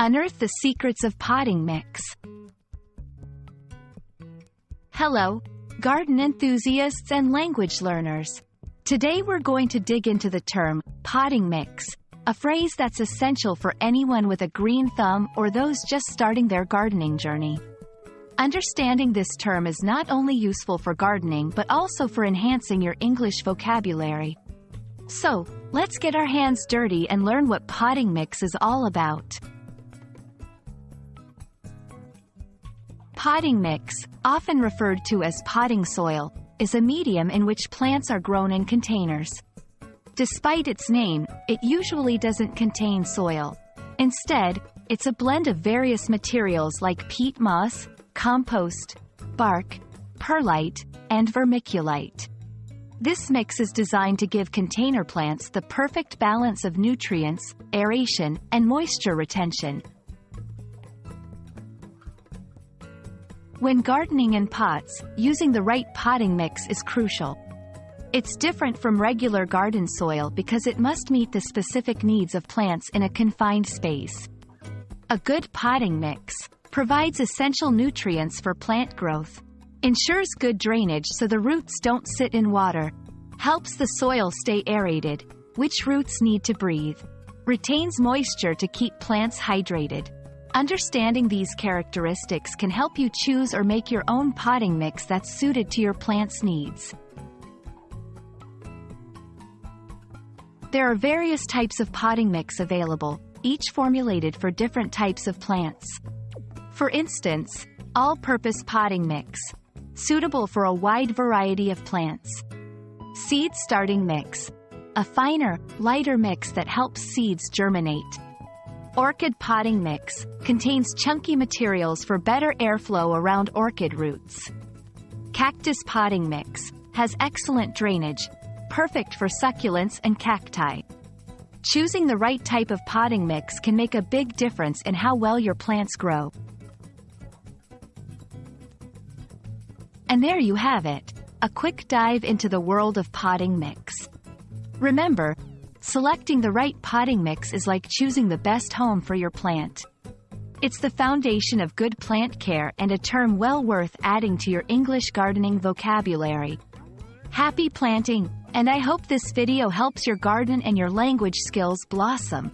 Unearth the secrets of potting mix. Hello, garden enthusiasts and language learners. Today we're going to dig into the term potting mix, a phrase that's essential for anyone with a green thumb or those just starting their gardening journey. Understanding this term is not only useful for gardening but also for enhancing your English vocabulary. So, let's get our hands dirty and learn what potting mix is all about. Potting mix, often referred to as potting soil, is a medium in which plants are grown in containers. Despite its name, it usually doesn't contain soil. Instead, it's a blend of various materials like peat moss, compost, bark, perlite, and vermiculite. This mix is designed to give container plants the perfect balance of nutrients, aeration, and moisture retention. When gardening in pots, using the right potting mix is crucial. It's different from regular garden soil because it must meet the specific needs of plants in a confined space. A good potting mix provides essential nutrients for plant growth, ensures good drainage so the roots don't sit in water, helps the soil stay aerated, which roots need to breathe, retains moisture to keep plants hydrated. Understanding these characteristics can help you choose or make your own potting mix that's suited to your plant's needs. There are various types of potting mix available, each formulated for different types of plants. For instance, all-purpose potting mix, suitable for a wide variety of plants. Seed starting mix, a finer, lighter mix that helps seeds germinate. Orchid potting mix, contains chunky materials for better airflow around orchid roots. Cactus potting mix, has excellent drainage, perfect for succulents and cacti. Choosing the right type of potting mix can make a big difference in how well your plants grow. And there you have it, a quick dive into the world of potting mix. Remember, selecting the right potting mix is like choosing the best home for your plant. It's the foundation of good plant care and a term well worth adding to your English gardening vocabulary. Happy planting, and I hope this video helps your garden and your language skills blossom.